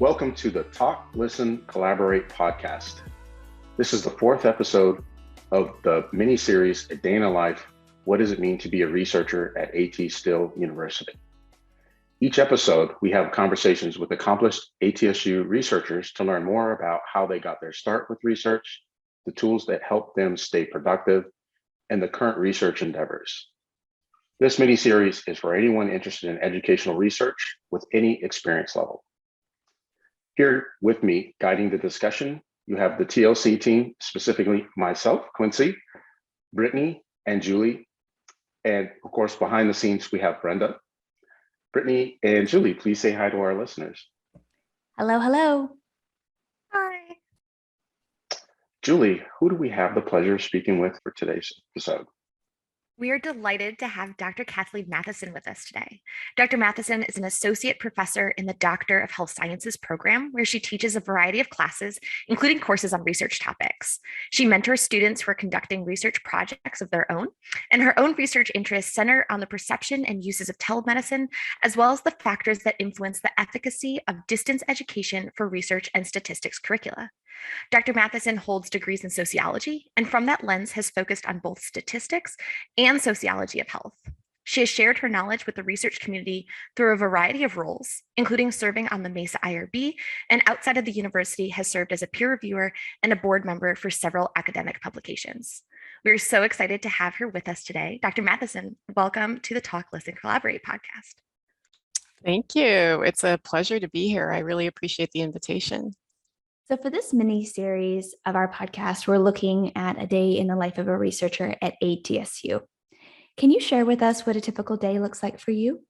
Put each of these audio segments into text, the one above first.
Welcome to the Talk, Listen, Collaborate podcast. This is the fourth episode of the mini-series, A Day in the Life, What Does It Mean to Be a Researcher at AT University? Each episode, we have conversations with accomplished ATSU researchers to learn more about how they got their start with research, the tools that help them stay productive, and the current research endeavors. This mini-series is for anyone interested in educational research with any experience level. Here with me, guiding the discussion, you have the TLC team, specifically myself, Quincy, Brittany, and Julie. And of course, behind the scenes, we have Brenda. Brittany and Julie, please say hi to our listeners. Hello, hello. Hi. Julie, who do we have the pleasure of speaking with for today's episode? We are delighted to have Dr. Kathleen Mathieson with us today. Dr. Mathieson is an associate professor in the Doctor of Health Sciences program, where she teaches a variety of classes, including courses on research topics. She mentors students who are conducting research projects of their own, and her own research interests center on the perception and uses of telemedicine, as well as the factors that influence the efficacy of distance education for research and statistics curricula. Dr. Mathieson holds degrees in sociology, and from that lens has focused on both statistics and sociology of health. She has shared her knowledge with the research community through a variety of roles, including serving on the MESA IRB, and outside of the university has served as a peer reviewer and a board member for several academic publications. We're so excited to have her with us today. Dr. Mathieson, welcome to the Talk, Listen, Collaborate podcast. Thank you. It's a pleasure to be here. I really appreciate the invitation. So for this mini-series of our podcast, we're looking at a day in the life of a researcher at ATSU. Can you share with us what a typical day looks like for you?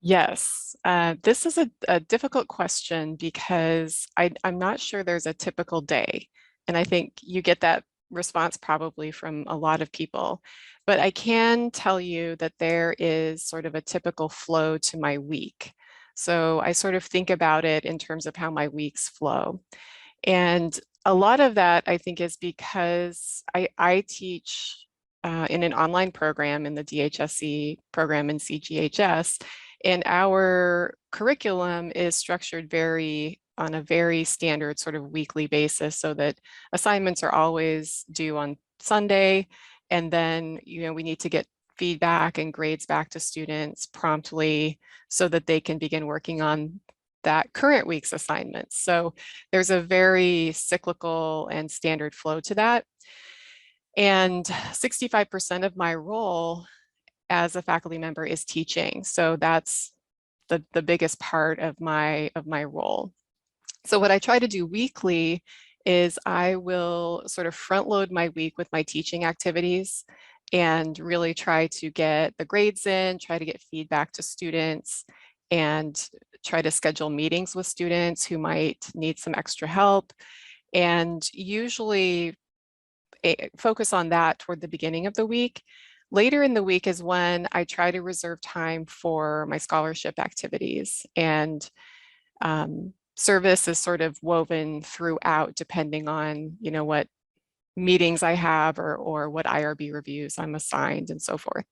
Yes, this is a difficult question because I'm not sure there's a typical day. And I think you get that response probably from a lot of people. But I can tell you that there is sort of a typical flow to my week. So I sort of think about it in terms of how my weeks flow. And a lot of that, I think, is because I teach in an online program in the DHSC program in CGHS, and our curriculum is structured on a very standard sort of weekly basis, so that assignments are always due on Sunday, and then we need to get feedback and grades back to students promptly so that they can begin working on that current week's assignments. So there's a very cyclical and standard flow to that. And 65% of my role as a faculty member is teaching. So that's the biggest part of my role. So what I try to do weekly is I will sort of front load my week with my teaching activities and really try to get the grades in, try to get feedback to students, and try to schedule meetings with students who might need some extra help, and usually focus on that toward the beginning of the week. Later in the week is when I try to reserve time for my scholarship activities, and service is sort of woven throughout depending on what meetings I have or what IRB reviews I'm assigned and so forth.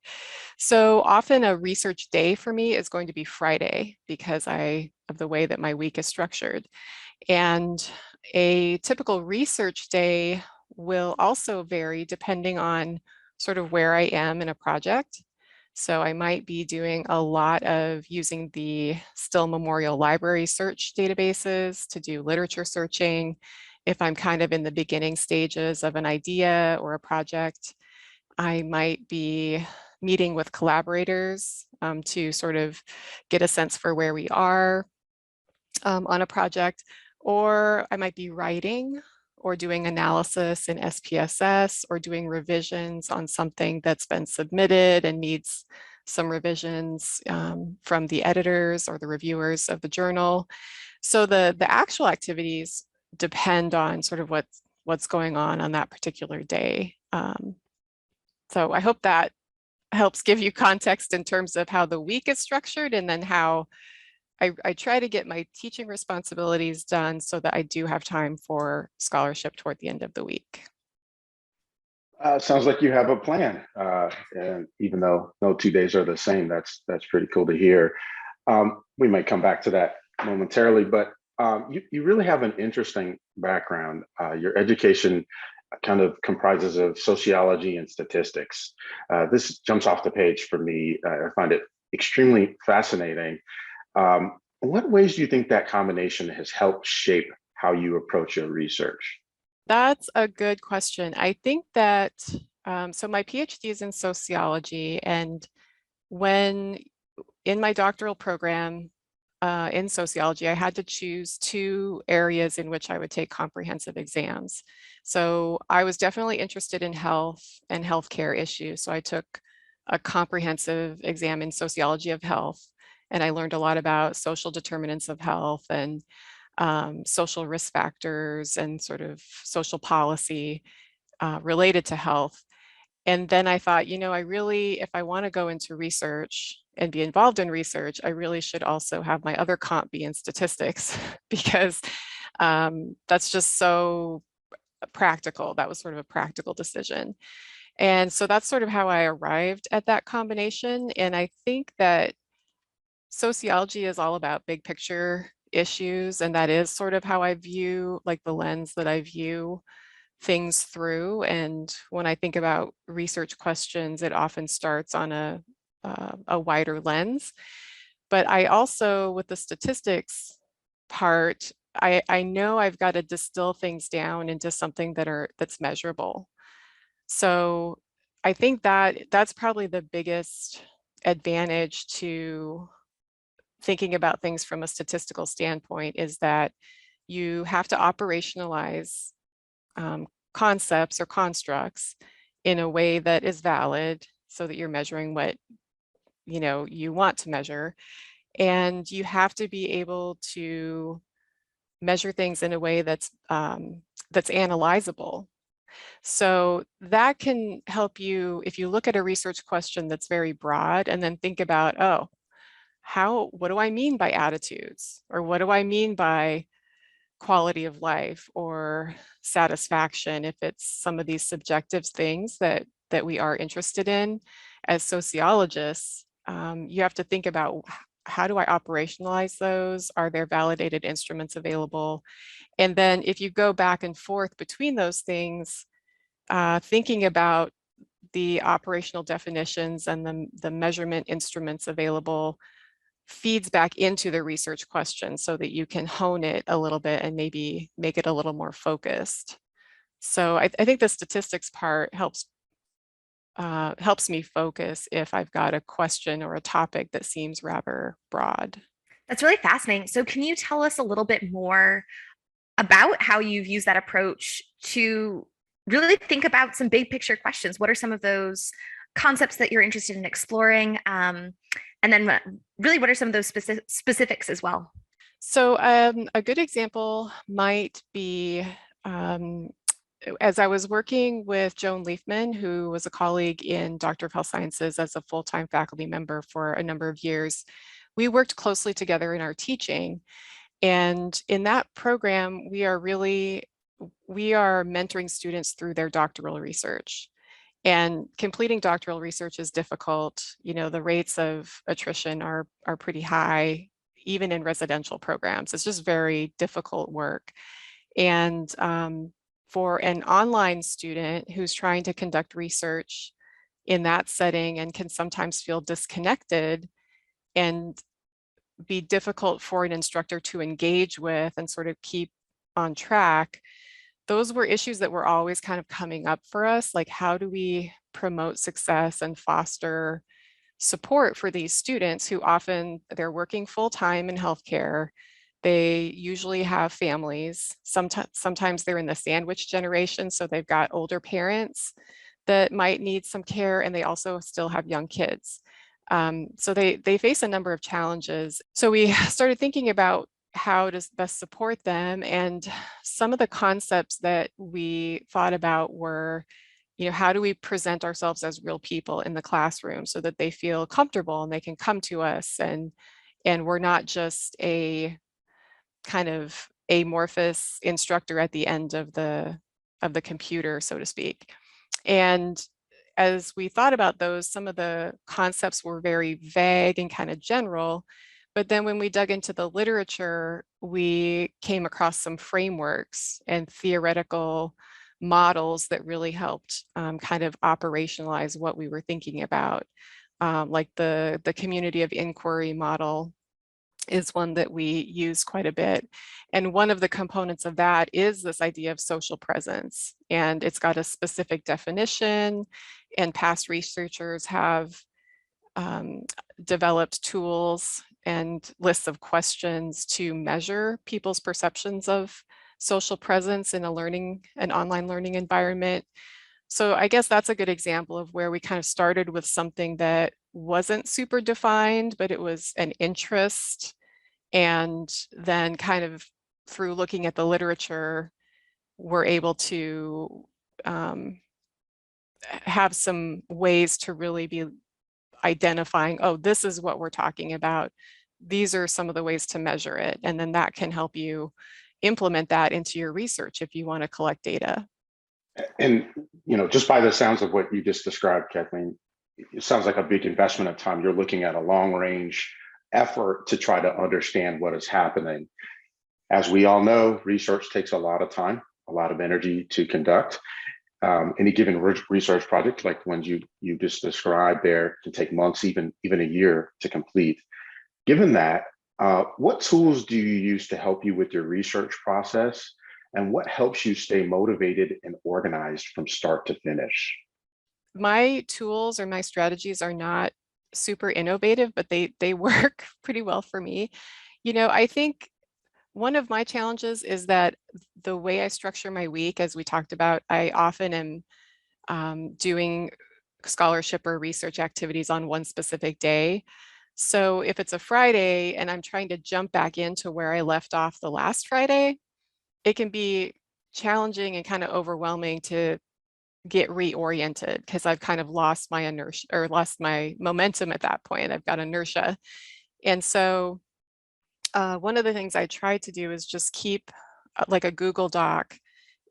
So often a research day for me is going to be Friday because of the way that my week is structured. And a typical research day will also vary depending on sort of where I am in a project. So I might be doing a lot of using the Still Memorial Library search databases to do literature searching. If I'm kind of in the beginning stages of an idea or a project, I might be meeting with collaborators to sort of get a sense for where we are on a project, or I might be writing or doing analysis in SPSS or doing revisions on something that's been submitted and needs some revisions from the editors or the reviewers of the journal. So the actual activities depend on sort of what's going on that particular day. So I hope that helps give you context in terms of how the week is structured, and then how I try to get my teaching responsibilities done so that I do have time for scholarship toward the end of the week. Sounds like you have a plan, and even though no 2 days are the same, that's pretty cool to hear. We might come back to that momentarily, but you really have an interesting background. Your education kind of comprises of sociology and statistics. This jumps off the page for me. I find it extremely fascinating. What ways do you think that combination has helped shape how you approach your research? That's a good question. I think that, so my PhD is in sociology, and when in my doctoral program in sociology, I had to choose two areas in which I would take comprehensive exams. So I was definitely interested in health and healthcare issues. So I took a comprehensive exam in sociology of health, and I learned a lot about social determinants of health and social risk factors and sort of social policy related to health. And then I thought, I really, if I want to go into research and be involved in research, I really should also have my other comp be in statistics because that's just so practical. That was sort of a practical decision. And so that's sort of how I arrived at that combination. And I think that sociology is all about big picture issues. And that is sort of how I view, like the lens that I view things through. And when I think about research questions, it often starts on a wider lens. But I also, with the statistics part, I know I've got to distill things down into something that's measurable. So I think that's probably the biggest advantage to thinking about things from a statistical standpoint, is that you have to operationalize concepts or constructs in a way that is valid so that you're measuring what you want to measure. And you have to be able to measure things in a way that's analyzable. So that can help you if you look at a research question that's very broad and then think about, oh, what do I mean by attitudes? Or what do I mean by quality of life or satisfaction? If it's some of these subjective things that we are interested in as sociologists, you have to think about, how do I operationalize those? Are there validated instruments available? And then if you go back and forth between those things, thinking about the operational definitions and the measurement instruments available feeds back into the research question so that you can hone it a little bit and maybe make it a little more focused. So I think the statistics part helps me focus if I've got a question or a topic that seems rather broad. That's really fascinating. So can you tell us a little bit more about how you've used that approach to really think about some big picture questions? What are some of those concepts that you're interested in exploring? And then really, what are some of those specifics as well? So a good example might be, as I was working with Joan Leafman, who was a colleague in Doctor of Health Sciences as a full-time faculty member for a number of years, we worked closely together in our teaching. And in that program, we are mentoring students through their doctoral research. And completing doctoral research is difficult. The rates of attrition are pretty high, even in residential programs. It's just very difficult work. And for an online student who's trying to conduct research in that setting and can sometimes feel disconnected and be difficult for an instructor to engage with and sort of keep on track, those were issues that were always kind of coming up for us. Like, how do we promote success and foster support for these students who often they're working full-time in healthcare? They usually have families. Sometimes they're in the sandwich generation, so they've got older parents that might need some care, and they also still have young kids. So they face a number of challenges. So we started thinking about how to best support them. And some of the concepts that we thought about were, how do we present ourselves as real people in the classroom so that they feel comfortable and they can come to us, and we're not just a kind of amorphous instructor at the end of the computer, so to speak. And as we thought about those, some of the concepts were very vague and kind of general, But then when we dug into the literature, we came across some frameworks and theoretical models that really helped kind of operationalize what we were thinking about. Like the community of inquiry model is one that we use quite a bit. And one of the components of that is this idea of social presence. And it's got a specific definition, and past researchers have developed tools and lists of questions to measure people's perceptions of social presence in an online learning environment. So I guess that's a good example of where we kind of started with something that wasn't super defined, but it was an interest. And then kind of through looking at the literature, we're able to have some ways to really be identifying, oh, this is what we're talking about. These are some of the ways to measure it. And then that can help you implement that into your research if you want to collect data. And, just by the sounds of what you just described, Kathleen, it sounds like a big investment of time. You're looking at a long range effort to try to understand what is happening. As we all know, research takes a lot of time, a lot of energy to conduct. Any given research project, like the ones you just described there, can take months, even a year to complete. Given that, what tools do you use to help you with your research process, and what helps you stay motivated and organized from start to finish? My tools or my strategies are not super innovative, but they work pretty well for me. I think one of my challenges is that the way I structure my week, as we talked about, I often am doing scholarship or research activities on one specific day. So if it's a Friday and I'm trying to jump back into where I left off the last Friday, it can be challenging and kind of overwhelming to get reoriented because I've kind of lost my inertia or lost my momentum at that point. I've got inertia. And so one of the things I try to do is just keep like a Google Doc.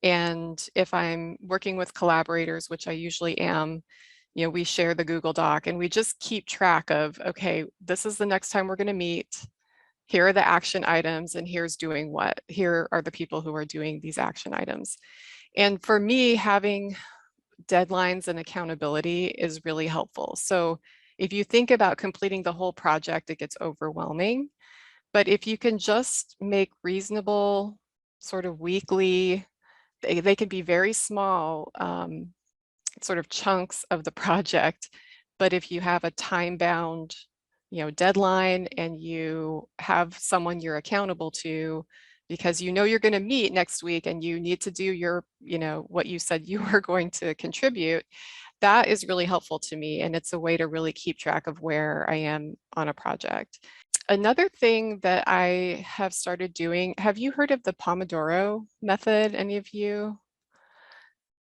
And if I'm working with collaborators, which I usually am, we share the Google Doc and we just keep track of, okay, this is the next time we're going to meet. Here are the action items and here's doing what. Here are the people who are doing these action items. And for me, having deadlines and accountability is really helpful. So if you think about completing the whole project, it gets overwhelming. But if you can just make reasonable sort of weekly, they can be very small sort of chunks of the project. But if you have a time-bound, deadline and you have someone you're accountable to, because you're going to meet next week and you need to do your, what you said you were going to contribute, that is really helpful to me. And it's a way to really keep track of where I am on a project. Another thing that I have started doing, have you heard of the Pomodoro method, any of you?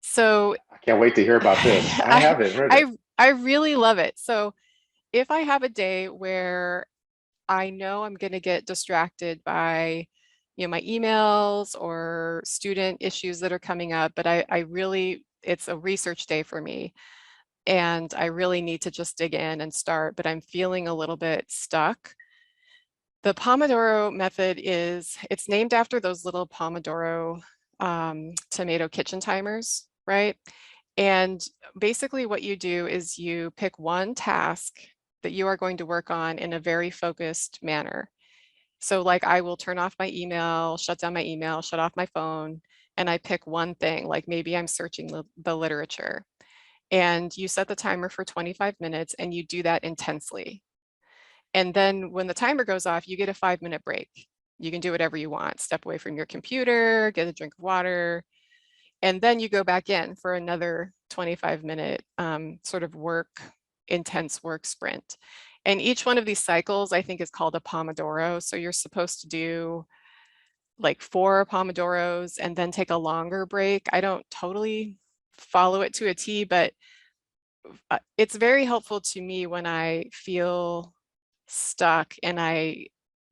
So I can't wait to hear about this. I haven't heard it. I really love it. So if I have a day where I know I'm going to get distracted by my emails or student issues that are coming up, but I really, it's a research day for me and I really need to just dig in and start, but I'm feeling a little bit stuck. The Pomodoro method it's named after those little Pomodoro tomato kitchen timers, right? And basically what you do is you pick one task that you are going to work on in a very focused manner. So like I will turn off my email, shut down my email, shut off my phone, and I pick one thing, like maybe I'm searching the literature. And you set the timer for 25 minutes and you do that intensely. And then when the timer goes off, you get a 5-minute break. You can do whatever you want, step away from your computer, get a drink of water, and then you go back in for another 25-minute sort of intense work sprint. And each one of these cycles, I think, is called a Pomodoro. So you're supposed to do like 4 Pomodoros and then take a longer break. I don't totally follow it to a T, but it's very helpful to me when I feel stuck and I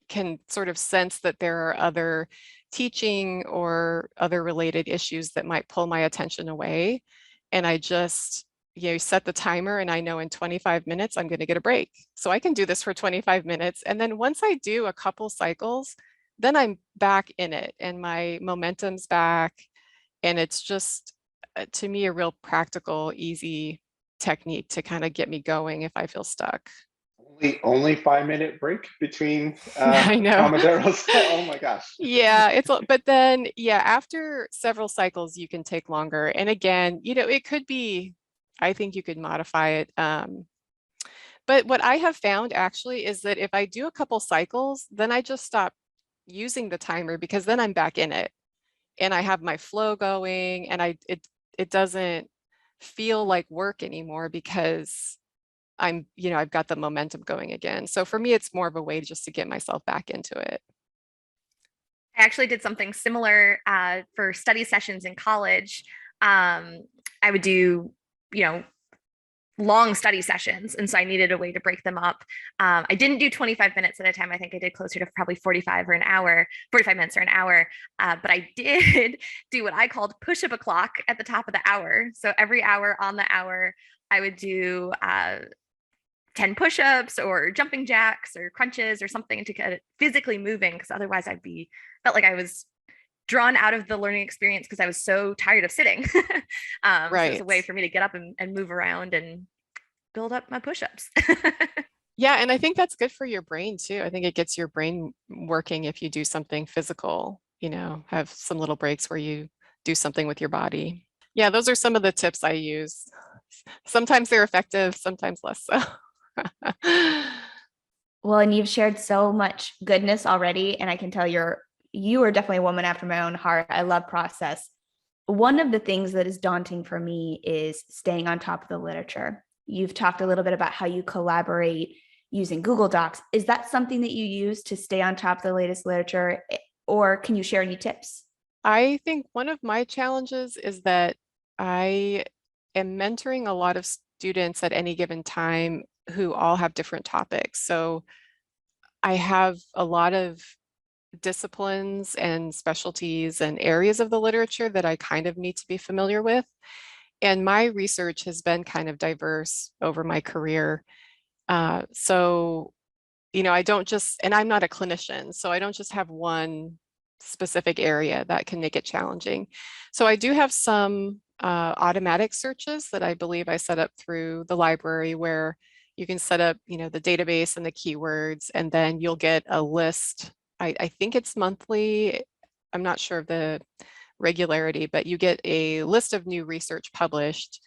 can sort of sense that there are other teaching or other related issues that might pull my attention away. And I just, you set the timer and I know in 25 minutes, I'm going to get a break. So I can do this for 25 minutes. And then once I do a couple cycles, then I'm back in it and my momentum's back. And it's just, to me, a real practical, easy technique to kind of get me going if I feel stuck. Only 5-minute break between I know. Pomodoros. Oh my gosh. Yeah, but then after several cycles you can take longer. And again, it could be, I think you could modify it. But what I have found actually is that if I do a couple cycles, then I just stop using the timer because then I'm back in it and I have my flow going and it doesn't feel like work anymore because I've got the momentum going again. So for me, it's more of a way just to get myself back into it. I actually did something similar for study sessions in college. I would do, long study sessions. And so I needed a way to break them up. I didn't do 25 minutes at a time. I think I did closer to probably 45 minutes or an hour. But I did do what I called push-up o'clock at the top of the hour. So every hour on the hour, I would do 10 push-ups or jumping jacks or crunches or something to get it physically moving, because otherwise felt like I was drawn out of the learning experience because I was so tired of sitting. Right. So it's a way for me to get up and move around and build up my push-ups. Yeah, and I think that's good for your brain too. I think it gets your brain working if you do something physical, have some little breaks where you do something with your body. Yeah, those are some of the tips I use. Sometimes they're effective, sometimes less so. Well, and you've shared so much goodness already, and I can tell you are definitely a woman after my own heart. I love process. One of the things that is daunting for me is staying on top of the literature. You've talked a little bit about how you collaborate using Google Docs. Is that something that you use to stay on top of the latest literature, or can you share any tips? I think one of my challenges is that I am mentoring a lot of students at any given time who all have different topics. So I have a lot of disciplines and specialties and areas of the literature that I kind of need to be familiar with. And my research has been kind of diverse over my career. So, I don't just, and I'm not a clinician, so I don't just have one specific area that can make it challenging. So I do have some automatic searches that I believe I set up through the library where you can set up, the database and the keywords, and then you'll get a list. I think it's monthly. I'm not sure of the regularity, but you get a list of new research published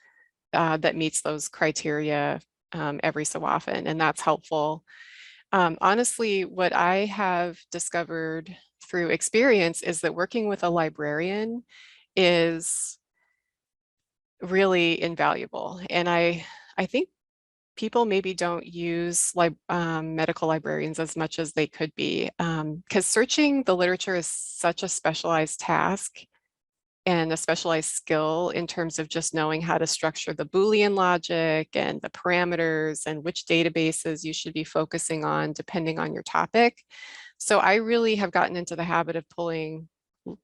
that meets those criteria every so often, and that's helpful. Honestly, what I have discovered through experience is that working with a librarian is really invaluable. And I think people maybe don't use medical librarians as much as they could be, because searching the literature is such a specialized task and a specialized skill in terms of just knowing how to structure the Boolean logic and the parameters and which databases you should be focusing on depending on your topic. So I really have gotten into the habit of pulling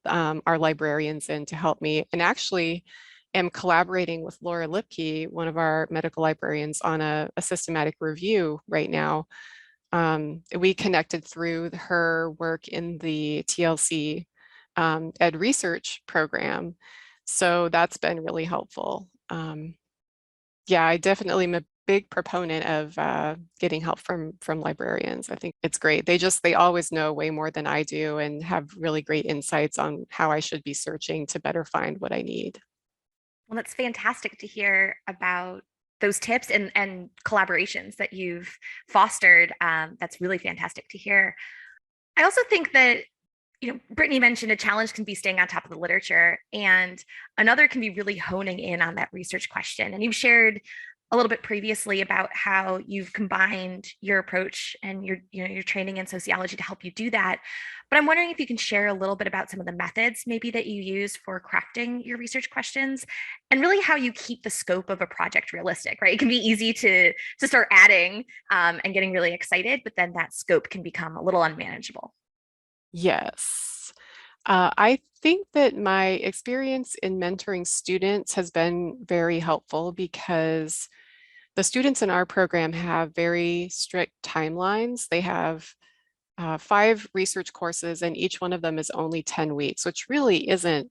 our librarians in to help me, and actually am collaborating with Laura Lipke, one of our medical librarians, on a systematic review right now. We connected through her work in the TLC Ed Research program. So that's been really helpful. Yeah, I definitely am a big proponent of getting help from librarians. I think it's great. They always know way more than I do and have really great insights on how I should be searching to better find what I need. Well, that's fantastic to hear about those tips and collaborations that you've fostered. That's really fantastic to hear. I also think that, Brittany mentioned a challenge can be staying on top of the literature, and another can be really honing in on that research question. And you've shared a little bit previously about how you've combined your approach and your training in sociology to help you do that. But I'm wondering if you can share a little bit about some of the methods maybe that you use for crafting your research questions, and really how you keep the scope of a project realistic, right? It can be easy to start adding and getting really excited, but then that scope can become a little unmanageable. Yes. I think that my experience in mentoring students has been very helpful because the students in our program have very strict timelines. They have 5 research courses, and each one of them is only 10 weeks, which really isn't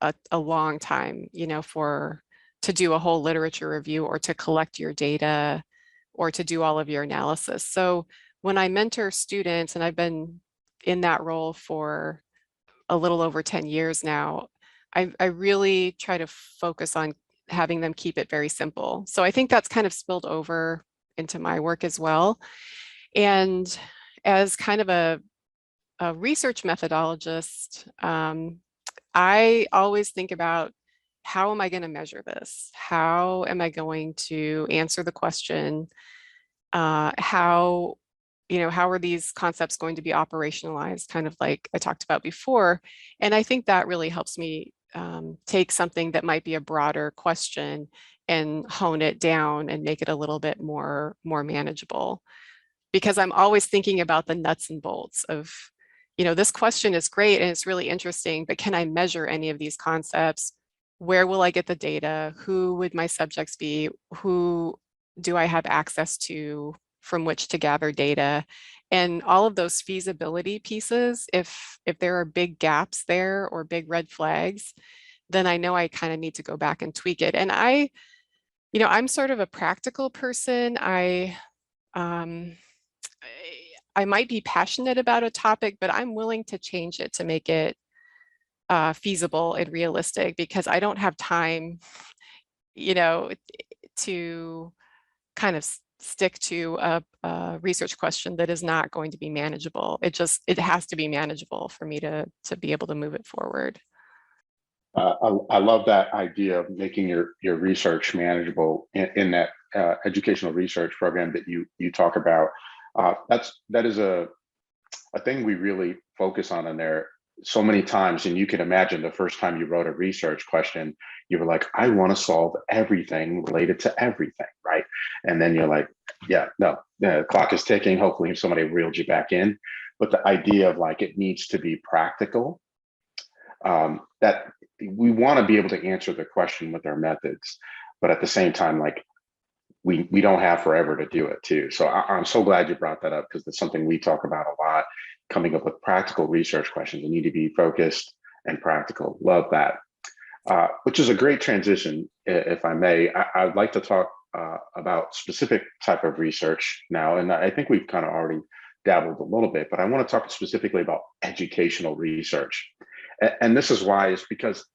a long time, to do a whole literature review or to collect your data or to do all of your analysis. So when I mentor students, and I've been in that role for a little over 10 years now, I really try to focus on having them keep it very simple. So I think that's kind of spilled over into my work as well. And as kind of a research methodologist, I always think about, how am I going to measure this? How am I going to answer the question? How are these concepts going to be operationalized, kind of like I talked about before? And I think that really helps me take something that might be a broader question and hone it down and make it a little bit more manageable. Because I'm always thinking about the nuts and bolts of, this question is great and it's really interesting, but can I measure any of these concepts? Where will I get the data? Who would my subjects be? Who do I have access to from which to gather data? And all of those feasibility pieces, if there are big gaps there or big red flags, then I know I kind of need to go back and tweak it. And I'm sort of a practical person. I might be passionate about a topic, but I'm willing to change it to make it feasible and realistic, because I don't have time, to kind of stick to a research question that is not going to be manageable. It has to be manageable for me to be able to move it forward. I love that idea of making your research manageable in that educational research program that you talk about. That is a thing we really focus on in there so many times. And you can imagine the first time you wrote a research question, you were like, I want to solve everything related to everything, right? And then you're like, yeah, no, the clock is ticking. Hopefully somebody reeled you back in. But the idea of like, it needs to be practical, that we want to be able to answer the question with our methods, but at the same time, like, we don't have forever to do it too. So I'm so glad you brought that up, because it's something we talk about a lot, coming up with practical research questions. They need to be focused and practical. Love that. Which is a great transition, if I may. I'd like to talk about specific type of research now. And I think we've kind of already dabbled a little bit, but I want to talk specifically about educational research. And this is why, is because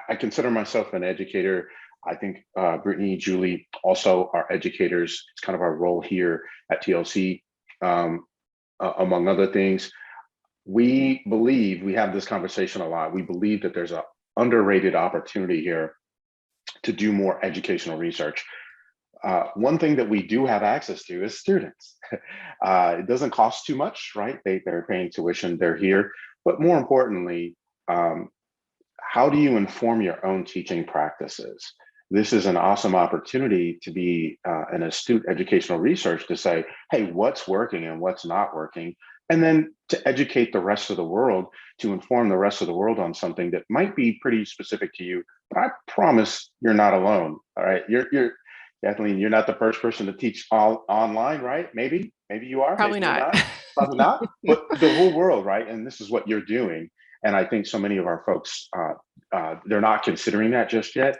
I consider myself an educator. I think Brittany, Julie also are educators. It's kind of our role here at TLC, among other things. We believe, we have this conversation a lot, we believe that there's an underrated opportunity here to do more educational research. One thing that we do have access to is students. It doesn't cost too much, right? They're paying tuition, they're here. But more importantly, how do you inform your own teaching practices? This is an awesome opportunity to be an astute educational research, to say, hey, what's working and what's not working? And then to educate the rest of the world, to inform the rest of the world on something that might be pretty specific to you. But I promise you're not alone. All right. You're Kathleen, you're not the first person to teach all online, right? Maybe you are. Probably maybe not. Probably not. But the whole world, right? And this is what you're doing. And I think so many of our folks, they're not considering that just yet.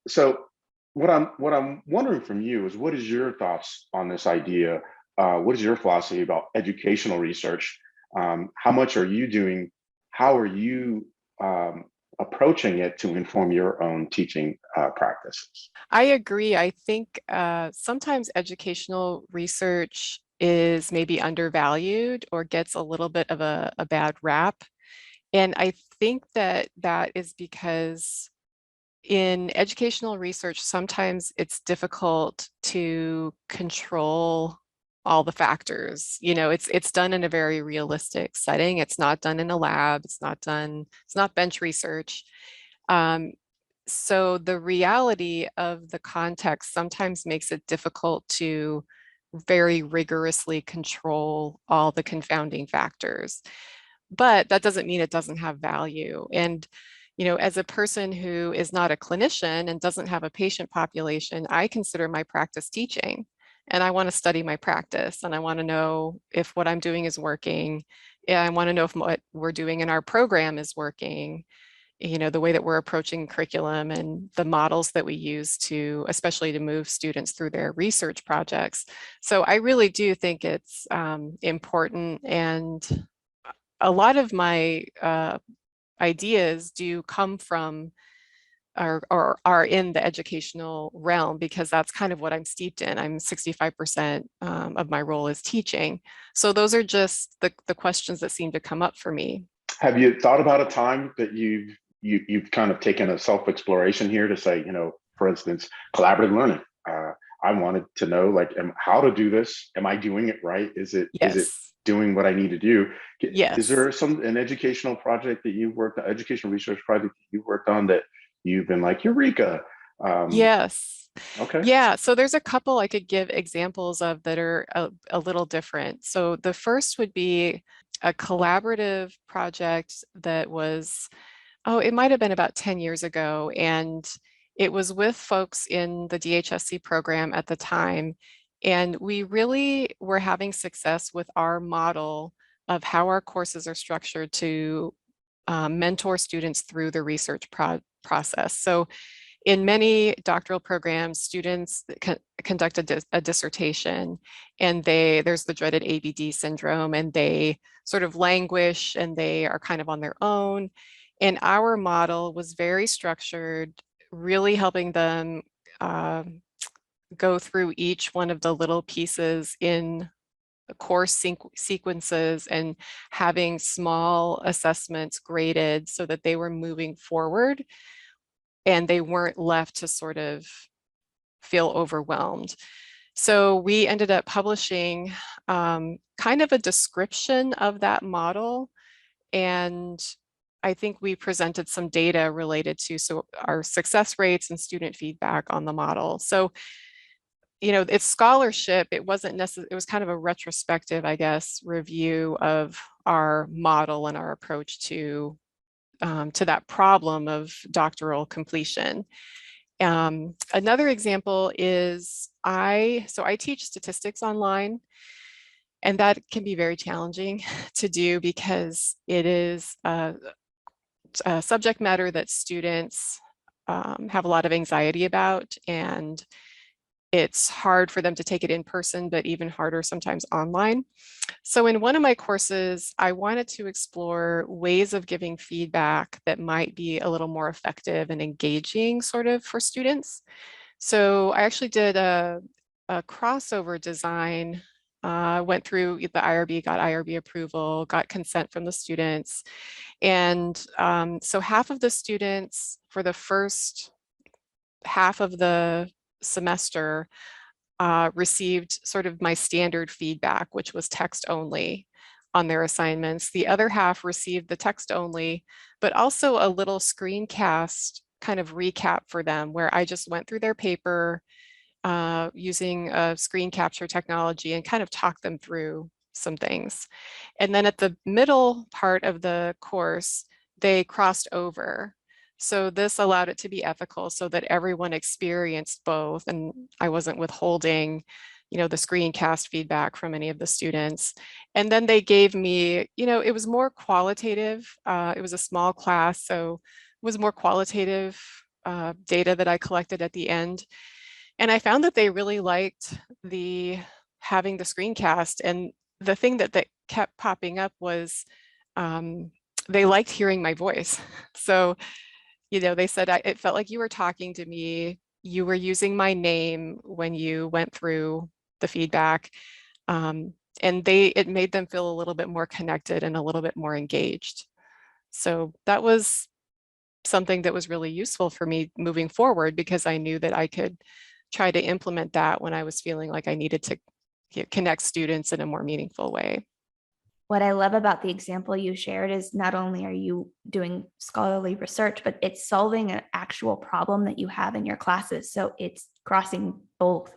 So what I'm wondering from you is, what is your thoughts on this idea? What is your philosophy about educational research? How much are you doing? How are you approaching it to inform your own teaching practices? I agree. I think sometimes educational research is maybe undervalued or gets a little bit of a bad rap. And I think that is because in educational research, sometimes it's difficult to control all the factors. It's done in a very realistic setting. It's not done in a lab. It's not bench research. So the reality of the context sometimes makes it difficult to very rigorously control all the confounding factors. But that doesn't mean it doesn't have value. And, as a person who is not a clinician and doesn't have a patient population, I consider my practice teaching. And I want to study my practice, and I want to know if what I'm doing is working. And I want to know if what we're doing in our program is working, the way that we're approaching curriculum and the models that we use to, especially to move students through their research projects. So I really do think it's important. And a lot of my ideas do come from or are in the educational realm, because that's kind of what I'm steeped in. I'm 65% of my role is teaching. So those are just the questions that seem to come up for me. Have you thought about a time that you've kind of taken a self-exploration here to say, for instance, collaborative learning? I wanted to know, like, how to do this. Am I doing it right? Is it doing what I need to do? Yes. Is there an educational project that you worked on, educational research project that you worked on that you've been like, Eureka? Yes. Okay. Yeah. So there's a couple I could give examples of that are a little different. So the first would be a collaborative project that was, it might have been about 10 years ago. And it was with folks in the DHSC program at the time. And we really were having success with our model of how our courses are structured to mentor students through the research process. So in many doctoral programs, students conduct a dissertation, and there's the dreaded ABD syndrome, and they sort of languish and they are kind of on their own. And our model was very structured, really helping them go through each one of the little pieces in course sequences and having small assessments graded so that they were moving forward and they weren't left to sort of feel overwhelmed. So we ended up publishing kind of a description of that model. And I think we presented some data related to our success rates and student feedback on the model. So, it's scholarship. It wasn't necessarily, it was kind of a retrospective, I guess, review of our model and our approach to that problem of doctoral completion. Another example is I teach statistics online, and that can be very challenging to do because it is a subject matter that students have a lot of anxiety about, and it's hard for them to take it in person, but even harder sometimes online. So in one of my courses, I wanted to explore ways of giving feedback that might be a little more effective and engaging sort of for students. So I actually did a crossover design, went through the IRB, got IRB approval, got consent from the students. And so half of the students for the first half of the semester received sort of my standard feedback, which was text only on their assignments. The other half received the text only, but also a little screencast kind of recap for them where I just went through their paper using a screen capture technology and kind of talked them through some things. And then at the middle part of the course, they crossed over. So this allowed it to be ethical so that everyone experienced both, and I wasn't withholding, the screencast feedback from any of the students. And then they gave me, it was more qualitative. It was a small class, so it was more qualitative data that I collected at the end. And I found that they really liked having the screencast. And the thing that kept popping up was they liked hearing my voice. So they said, it felt like you were talking to me. You were using my name when you went through the feedback. And it made them feel a little bit more connected and a little bit more engaged. So that was something that was really useful for me moving forward, because I knew that I could try to implement that when I was feeling like I needed to connect students in a more meaningful way. What I love about the example you shared is not only are you doing scholarly research, but it's solving an actual problem that you have in your classes. So it's crossing both.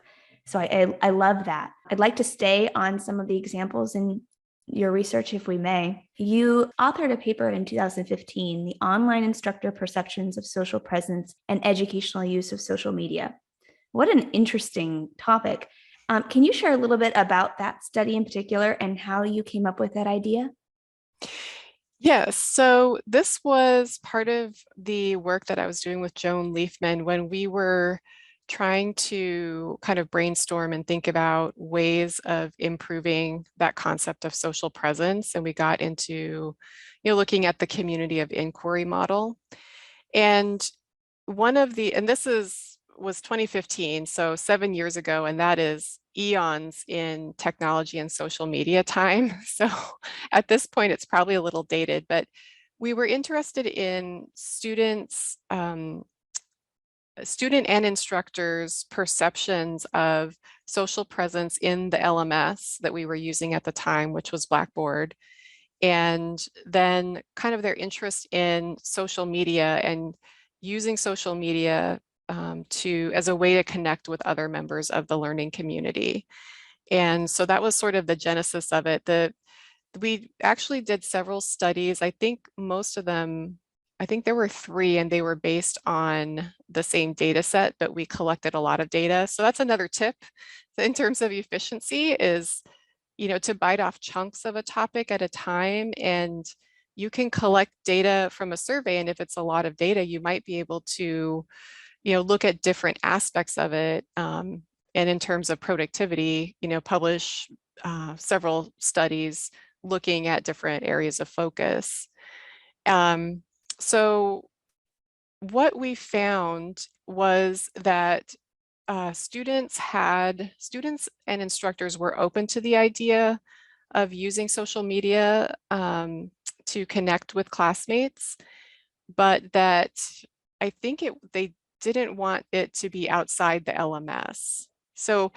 So I love that. I'd like to stay on some of the examples in your research, if we may. You authored a paper in 2015, The Online Instructor Perceptions of Social Presence and Educational Use of Social Media. What an interesting topic. Can you share a little bit about that study in particular and how you came up with that idea? Yes, so this was part of the work that I was doing with Joan Leafman when we were trying to kind of brainstorm and think about ways of improving that concept of social presence. And we got into, looking at the community of inquiry model. And this was 2015, so 7 years ago, and that is eons in technology and social media time. So at this point, it's probably a little dated, but we were interested in student and instructors' perceptions of social presence in the LMS that we were using at the time, which was Blackboard, and then kind of their interest in social media and using social media as a way to connect with other members of the learning community. And so that was sort of the genesis of it. We actually did several studies. I think there were 3, and they were based on the same data set, but we collected a lot of data. So that's another tip in terms of efficiency is, to bite off chunks of a topic at a time. And you can collect data from a survey. And if it's a lot of data, you might be able to, look at different aspects of it. And in terms of productivity, publish several studies looking at different areas of focus. So what we found was that students and instructors were open to the idea of using social media to connect with classmates, but that I think they didn't want it to be outside the LMS. So,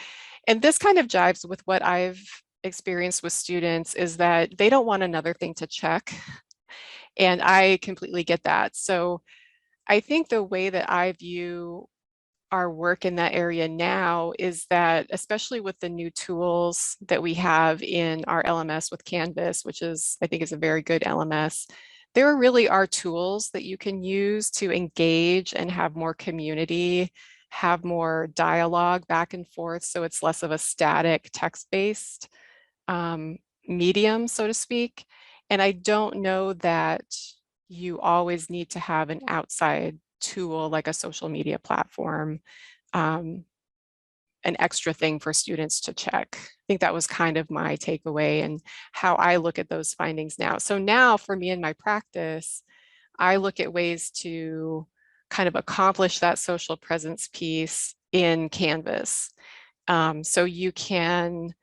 and this kind of jives with what I've experienced with students is that they don't want another thing to check. And I completely get that. So I think the way that I view our work in that area now is that, especially with the new tools that we have in our LMS with Canvas, which I think is a very good LMS, there really are tools that you can use to engage and have more community, have more dialogue back and forth. So it's less of a static text-based medium, so to speak. And I don't know that you always need to have an outside tool like a social media platform, an extra thing for students to check. I think that was kind of my takeaway and how I look at those findings now. So now for me in my practice, I look at ways to kind of accomplish that social presence piece in Canvas. So you can,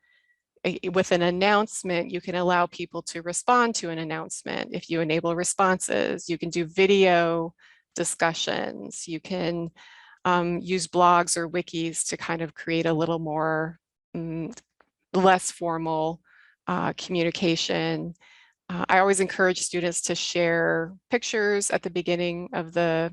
with an announcement, you can allow people to respond to an announcement. If you enable responses, you can do video discussions. You can use blogs or wikis to kind of create a little more less formal communication. I always encourage students to share pictures at the beginning of the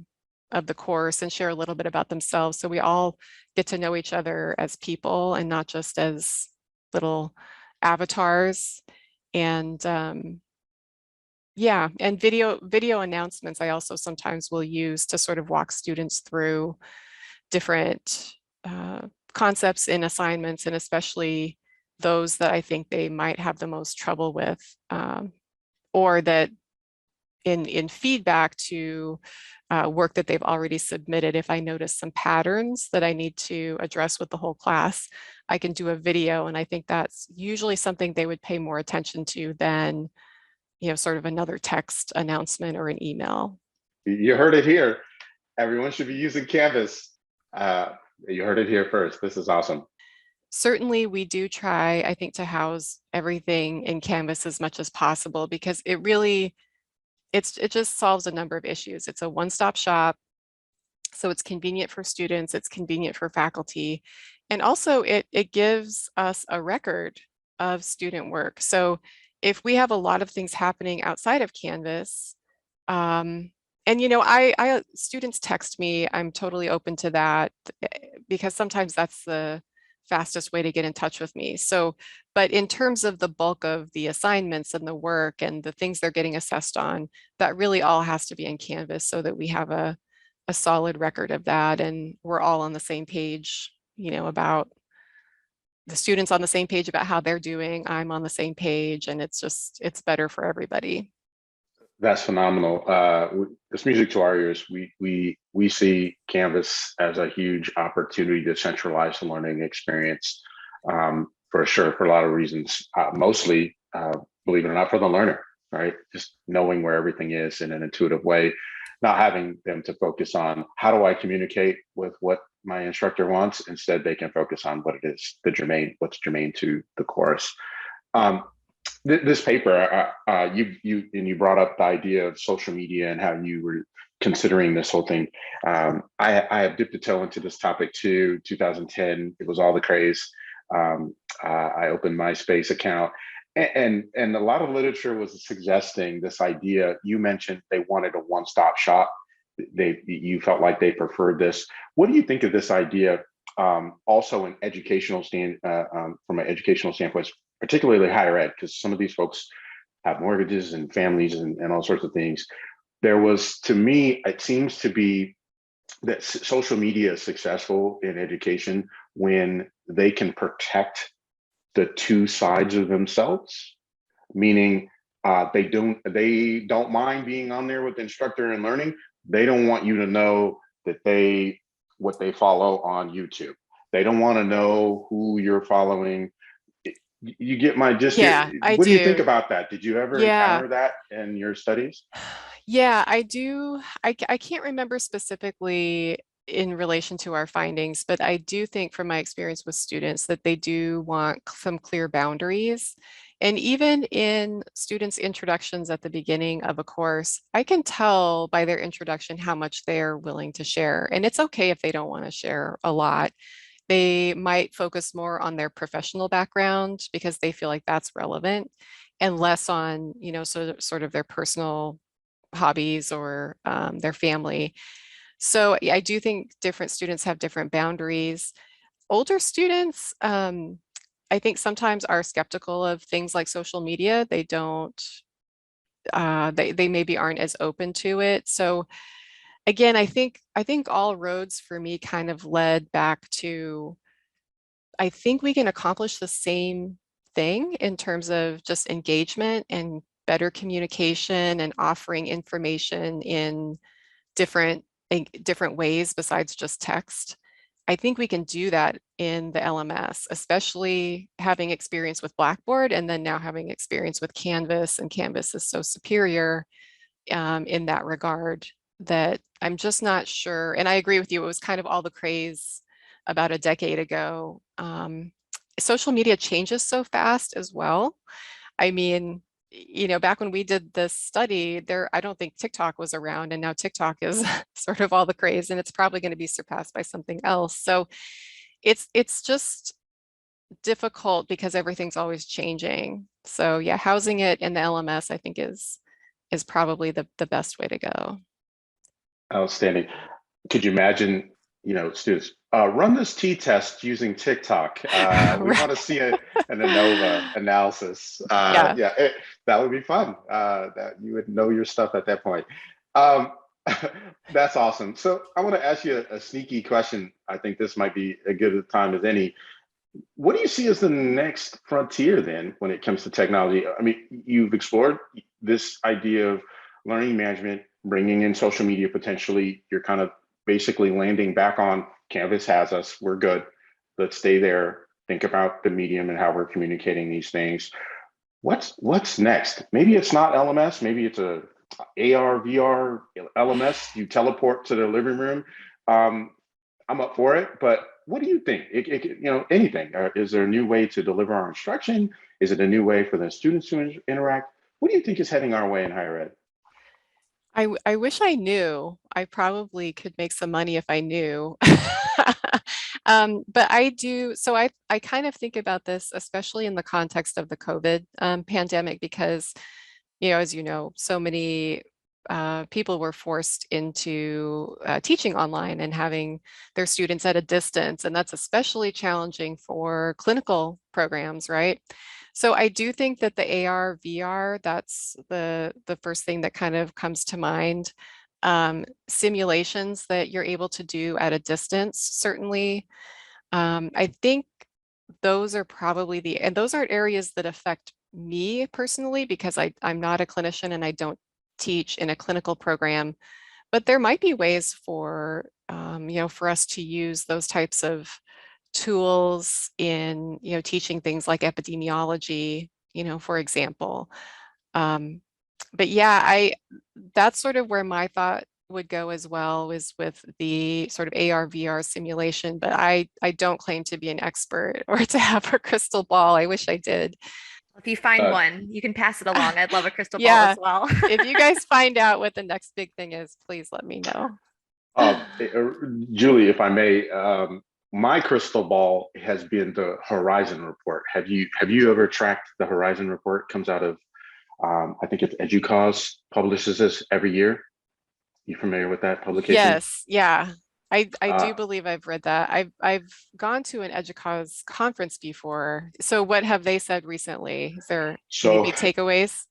course and share a little bit about themselves, so we all get to know each other as people and not just as little avatars. And yeah, and video announcements I also sometimes will use to sort of walk students through different concepts in assignments, and especially those that I think they might have the most trouble with, or that in feedback to work that they've already submitted. If I notice some patterns that I need to address with the whole class, I can do a video, and I think that's usually something they would pay more attention to than sort of another text announcement or an email. You heard it here. Everyone should be using Canvas. You heard it here first. This is awesome. Certainly, we do try, I think, to house everything in Canvas as much as possible, because it just solves a number of issues. It's a one-stop shop, so it's convenient for students, it's convenient for faculty, and also it gives us a record of student work. So if we have a lot of things happening outside of Canvas, and students text me, I'm totally open to that, because sometimes that's the fastest way to get in touch with me. So, but in terms of the bulk of the assignments and the work and the things they're getting assessed on, that really all has to be in Canvas so that we have a solid record of that, and we're all on the same page, about the students on the same page about how they're doing. I'm on the same page, and it's better for everybody. That's phenomenal. It's music to our ears. We see Canvas as a huge opportunity to centralize the learning experience, for sure, for a lot of reasons. Mostly, believe it or not, for the learner, right? Just knowing where everything is in an intuitive way, not having them to focus on how do I communicate with what my instructor wants. Instead, they can focus on what it is, what's germane to the course. This paper, you brought up the idea of social media and how you were considering this whole thing. I have dipped a toe into this topic too. 2010, it was all the craze. I opened my MySpace account, and a lot of literature was suggesting this idea. You mentioned they wanted a one-stop shop. You felt like they preferred this. What do you think of this idea? Also, from an educational standpoint, particularly higher ed, because some of these folks have mortgages and families and all sorts of things. There was, to me, it seems to be that social media is successful in education when they can protect the two sides of themselves, meaning they don't mind being on there with the instructor and learning. They don't want you to know that what they follow on YouTube. They don't want to know who you're following. You get my gist? Yeah, I What do. do you think about that? Did you ever encounter that in your studies? Yeah, I do. I can't remember specifically in relation to our findings, but I do think from my experience with students that they do want some clear boundaries. And even in students' introductions at the beginning of a course, I can tell by their introduction how much they're willing to share. And it's okay if they don't want to share a lot. They might focus more on their professional background because they feel like that's relevant, and less on, sort of their personal hobbies or their family. So I do think different students have different boundaries. Older students, I think sometimes are skeptical of things like social media. They don't, they maybe aren't as open to it. So again, I think all roads for me kind of led back to, I think we can accomplish the same thing in terms of just engagement and better communication and offering information in different ways besides just text. I think we can do that in the LMS, especially having experience with Blackboard and then now having experience with Canvas, and Canvas is so superior in that regard that I'm just not sure. And I agree with you, it was kind of all the craze about a decade ago. Social media changes so fast as well. I mean, back when we did this study there, I don't think TikTok was around, and now TikTok is sort of all the craze, and it's probably going to be surpassed by something else. So it's just difficult because everything's always changing. So yeah, housing it in the LMS, I think is probably the best way to go. Outstanding. Could you imagine, students run this t-test using TikTok? We want to see an ANOVA analysis. Yeah. That would be fun. That you would know your stuff at that point. That's awesome. So I want to ask you a sneaky question. I think this might be as good a time as any. What do you see as the next frontier then when it comes to technology? I mean, you've explored this idea of learning management, bringing in social media potentially. You're kind of basically landing back on Canvas has us, we're good. Let's stay there. Think about the medium and how we're communicating these things. What's next? Maybe it's not LMS, maybe it's a AR, VR, LMS, you teleport to the living room. I'm up for it, but what do you think? Anything. Is there a new way to deliver our instruction? Is it a new way for the students to interact? What do you think is heading our way in higher ed? I wish I knew. I probably could make some money if I knew. But I do. So I kind of think about this, especially in the context of the COVID pandemic, because, as you know, so many people were forced into teaching online and having their students at a distance. And that's especially challenging for clinical programs, right? So I do think that the AR, VR, that's the first thing that kind of comes to mind. Simulations that you're able to do at a distance, certainly. I think those are probably and those aren't areas that affect me personally, because I'm not a clinician and I don't teach in a clinical program, but there might be ways for, for us to use those types of tools in, teaching things like epidemiology, for example. But yeah, that's sort of where my thought would go as well, is with the sort of AR, VR simulation, but I don't claim to be an expert or to have a crystal ball. I wish I did. If you find one, you can pass it along. I'd love a crystal ball Yeah, as well. if you guys find out what the next big thing is, please let me know. Julie, if I may, my crystal ball has been the Horizon Report. Have you ever tracked the Horizon Report? It comes out of, I think it's EDUCAUSE publishes this every year. You familiar with that publication? Yes, yeah. I do believe I've read that. I've gone to an EDUCAUSE conference before. So what have they said recently? Is there any big takeaways?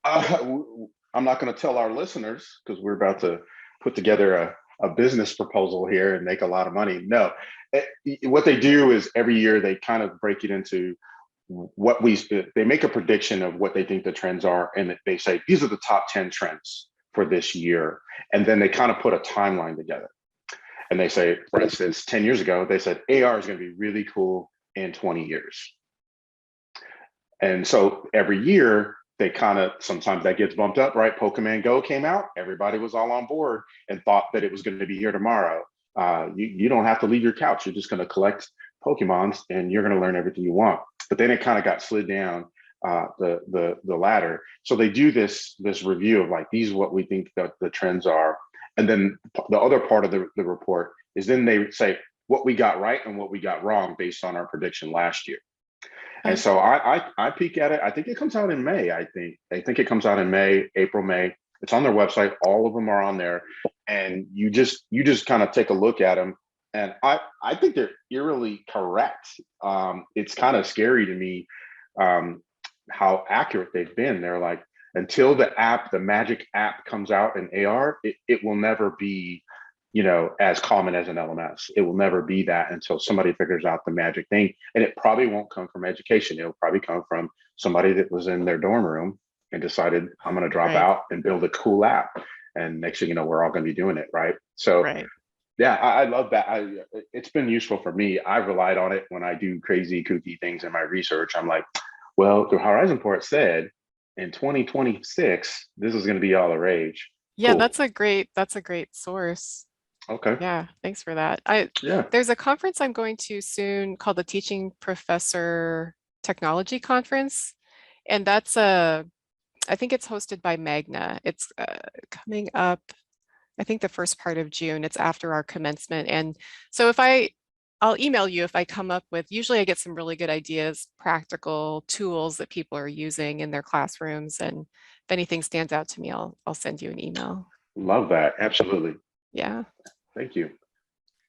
I'm not going to tell our listeners because we're about to put together a business proposal here and make a lot of money. No, what they do is every year they kind of break it into they make a prediction of what they think the trends are. And they say, these are the top 10 trends for this year. And then they kind of put a timeline together. And they say, for instance, 10 years ago, they said AR is going to be really cool in 20 years. And so every year, they kind of, sometimes that gets bumped up, right? Pokemon Go came out, everybody was all on board and thought that it was going to be here tomorrow. You don't have to leave your couch. You're just going to collect Pokemons and you're going to learn everything you want. But then it kind of got slid down the ladder. So they do this review of like, these are what we think that the trends are. And then the other part of the report is then they say what we got right and what we got wrong based on our prediction last year. And so I peek at it. I think it comes out in May. I think it comes out in May, April, May. It's on their website. All of them are on there. And you just kind of take a look at them. And I think they're eerily correct. It's kind of scary to me how accurate they've been. They're like, until the magic app comes out in AR, it will never be, as common as an LMS. It will never be that until somebody figures out the magic thing. And it probably won't come from education. It'll probably come from somebody that was in their dorm room and decided, I'm going to drop out and build a cool app. And next thing you know, we're all going to be doing it, right? So yeah, I love that. It's been useful for me. I've relied on it when I do crazy, kooky things in my research. I'm like, well, the Horizon Report said in 2026, this is going to be all the rage. Yeah, cool. That's a great source. Okay. Yeah, thanks for that. There's a conference I'm going to soon called the Teaching Professor Technology Conference. And that's I think it's hosted by Magna. It's coming up, I think the first part of June. It's after our commencement. And so I'll email you if I come up with, usually I get some really good ideas, practical tools that people are using in their classrooms. And if anything stands out to me, I'll send you an email. Love that. Absolutely. Yeah. Thank you.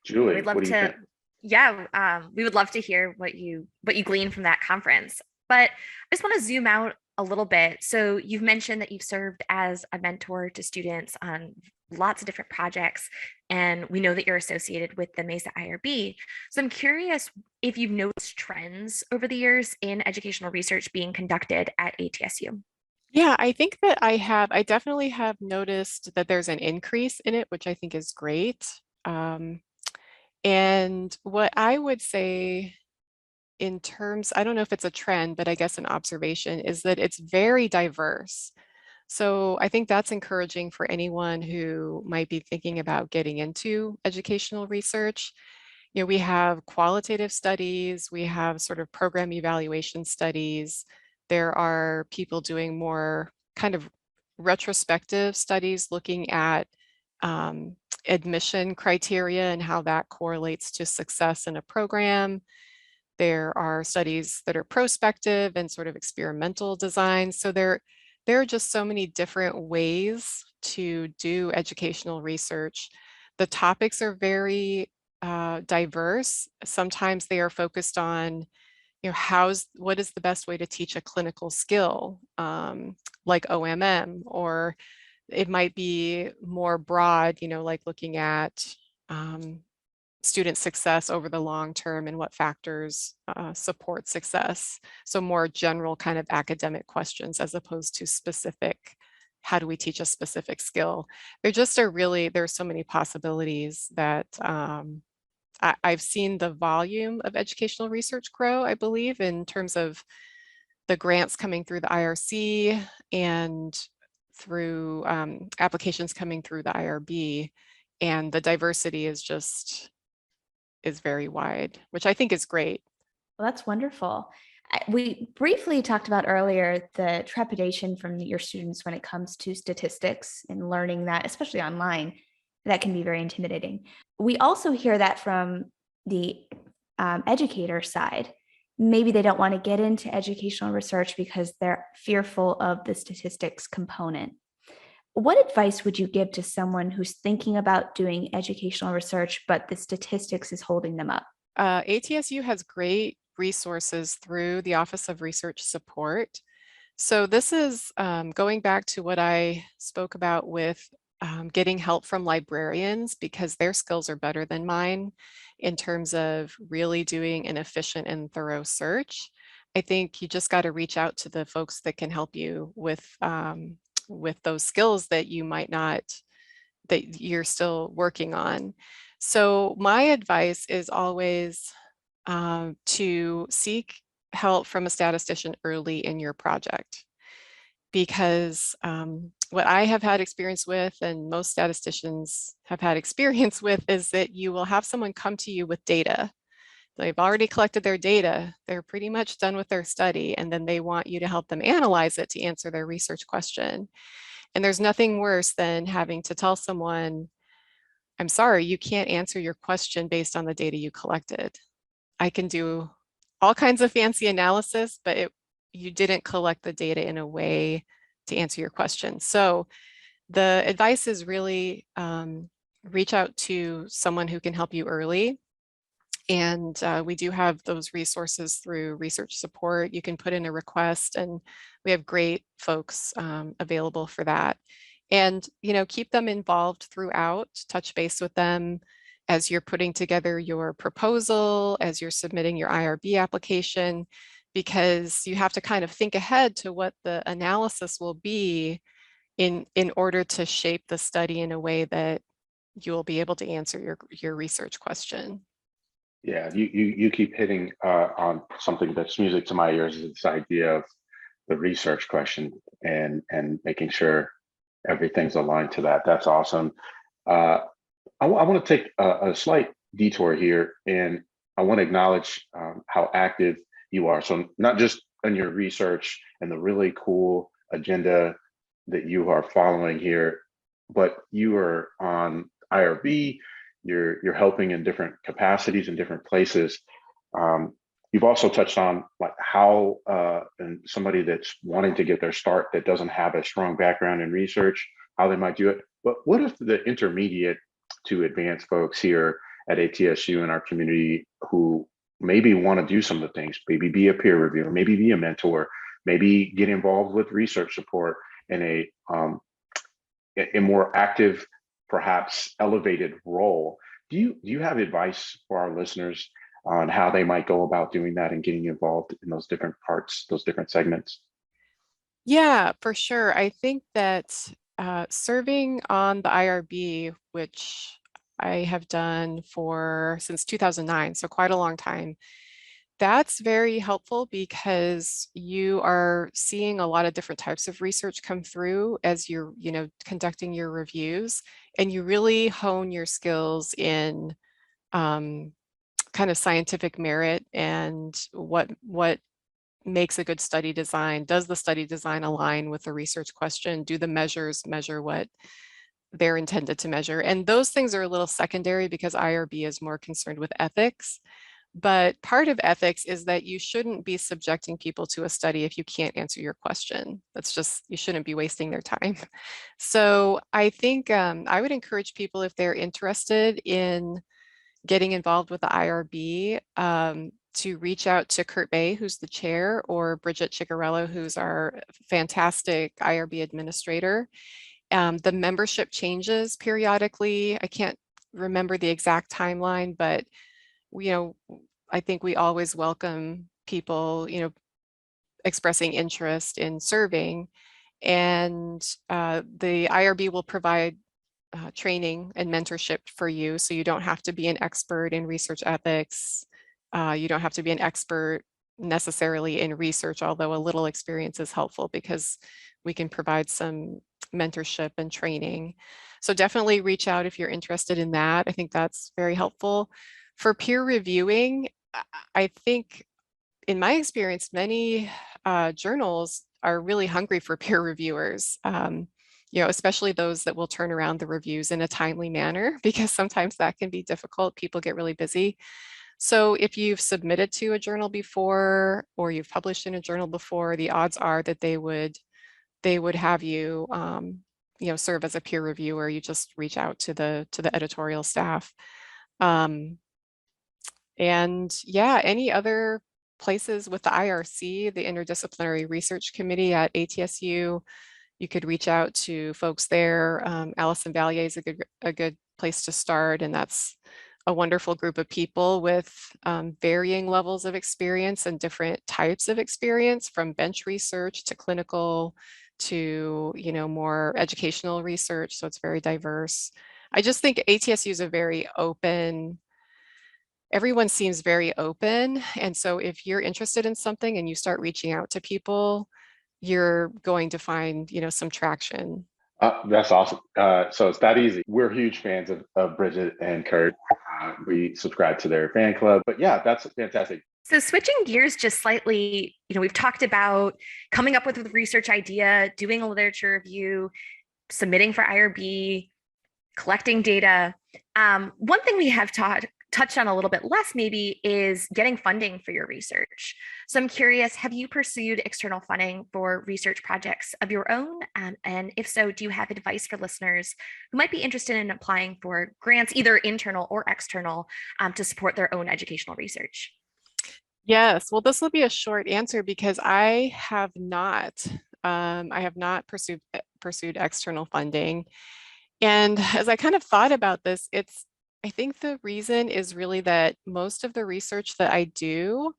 Julie, what do you think? Yeah, we would love to hear what you glean from that conference. But I just want to zoom out a little bit. So you've mentioned that you've served as a mentor to students on lots of different projects, and we know that you're associated with the Mesa IRB. So I'm curious if you've noticed trends over the years in educational research being conducted at ATSU. Yeah, I think that I definitely have noticed that there's an increase in it, which I think is great. And what I would say in terms, I don't know if it's a trend, but I guess an observation is that it's very diverse. So I think that's encouraging for anyone who might be thinking about getting into educational research. We have qualitative studies, we have sort of program evaluation studies. There are people doing more kind of retrospective studies looking at admission criteria and how that correlates to success in a program. There are studies that are prospective and sort of experimental design. So there are just so many different ways to do educational research. The topics are very diverse. Sometimes they are focused on, what is the best way to teach a clinical skill, like OMM, or it might be more broad, like looking at student success over the long term and what factors support success. So more general kind of academic questions as opposed to specific, how do we teach a specific skill? There's so many possibilities that I've seen the volume of educational research grow, I believe, in terms of the grants coming through the IRC and through applications coming through the IRB. And the diversity is very wide, which I think is great. Well, that's wonderful. We briefly talked about earlier the trepidation from your students when it comes to statistics and learning that, especially online, that can be very intimidating. We also hear that from the educator side. Maybe they don't want to get into educational research because they're fearful of the statistics component. What advice would you give to someone who's thinking about doing educational research, but the statistics is holding them up? ATSU has great resources through the Office of Research Support. So this is going back to what I spoke about with getting help from librarians, because their skills are better than mine in terms of really doing an efficient and thorough search. I think you just got to reach out to the folks that can help you with those skills that you're still working on. So my advice is always to seek help from a statistician early in your project, because what I have had experience with, and most statisticians have had experience with, is that you will have someone come to you with data. They've already collected their data. They're pretty much done with their study, and then they want you to help them analyze it to answer their research question. And there's nothing worse than having to tell someone, I'm sorry, you can't answer your question based on the data you collected. I can do all kinds of fancy analysis, but you didn't collect the data in a way to answer your question. So the advice is really reach out to someone who can help you early. And we do have those resources through research support. You can put in a request, and we have great folks available for that. And keep them involved throughout, touch base with them as you're putting together your proposal, as you're submitting your IRB application, because you have to kind of think ahead to what the analysis will be in order to shape the study in a way that you'll be able to answer your research question. Yeah, you keep hitting on something that's music to my ears, is this idea of the research question and making sure everything's aligned to that. That's awesome. I want to take a slight detour here, and I want to acknowledge how active you are. So not just in your research and the really cool agenda that you are following here, but you are on IRB. You're helping in different capacities in different places. You've also touched on like how and somebody that's wanting to get their start that doesn't have a strong background in research, how they might do it. But what if the intermediate to advanced folks here at ATSU in our community who maybe want to do some of the things, maybe be a peer reviewer, maybe be a mentor, maybe get involved with research support in a more active, perhaps elevated role? Do you have advice for our listeners on how they might go about doing that and getting involved in those different parts, those different segments? Yeah, for sure. I think that serving on the IRB, which I have done since 2009, so quite a long time, that's very helpful because you are seeing a lot of different types of research come through as you're, conducting your reviews, and you really hone your skills in kind of scientific merit and what makes a good study design. Does the study design align with the research question? Do the measures measure what they're intended to measure? And those things are a little secondary because IRB is more concerned with ethics. But part of ethics is that you shouldn't be subjecting people to a study if you can't answer your question. That's just, you shouldn't be wasting their time. So I think I would encourage people, if they're interested in getting involved with the IRB, to reach out to Kurt Bay, who's the chair, or Bridget Ciccarello, who's our fantastic IRB administrator. The membership changes periodically. I can't remember the exact timeline, but I think we always welcome people, expressing interest in serving. And the IRB will provide training and mentorship for you. So you don't have to be an expert in research ethics. You don't have to be an expert necessarily in research, although a little experience is helpful because we can provide some mentorship and training. So definitely reach out if you're interested in that. I think that's very helpful. For peer reviewing, I think in my experience, many journals are really hungry for peer reviewers, especially those that will turn around the reviews in a timely manner, because sometimes that can be difficult. People get really busy. So if you've submitted to a journal before, or you've published in a journal before, the odds are that they would have you, serve as a peer reviewer. You just reach out to the editorial staff. And yeah, any other places with the IRC, the Interdisciplinary Research Committee at ATSU, you could reach out to folks there. Allison Valier is a good place to start, and that's a wonderful group of people with varying levels of experience and different types of experience, from bench research to clinical to more educational research. So it's very diverse. I just think ATSU is a very open, everyone seems very open. And so if you're interested in something and you start reaching out to people, you're going to find, some traction. That's awesome. So it's that easy. We're huge fans of Bridget and Kurt. We subscribe to their fan club, but yeah, that's fantastic. So switching gears just slightly, we've talked about coming up with a research idea, doing a literature review, submitting for IRB, collecting data. One thing we have touched on a little bit less maybe is getting funding for your research. So I'm curious, have you pursued external funding for research projects of your own? And if so, do you have advice for listeners who might be interested in applying for grants, either internal or external, to support their own educational research? Yes, well, this will be a short answer because I have not pursued external funding. And as I kind of thought about this, I think the reason is really that most of the research that I do,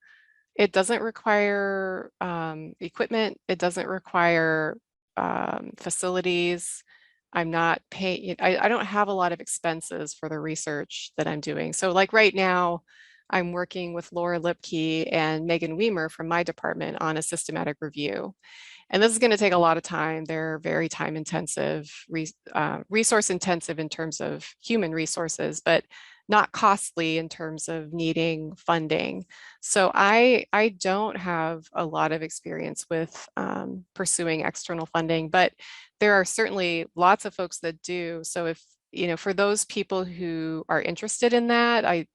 it doesn't require equipment. It doesn't require facilities. I'm not paying, I don't have a lot of expenses for the research that I'm doing. So like right now, I'm working with Laura Lipke and Megan Weimer from my department on a systematic review. And this is going to take a lot of time. They're very time intensive, resource intensive in terms of human resources, but not costly in terms of needing funding. So I don't have a lot of experience with pursuing external funding, but there are certainly lots of folks that do. So if, for those people who are interested in that,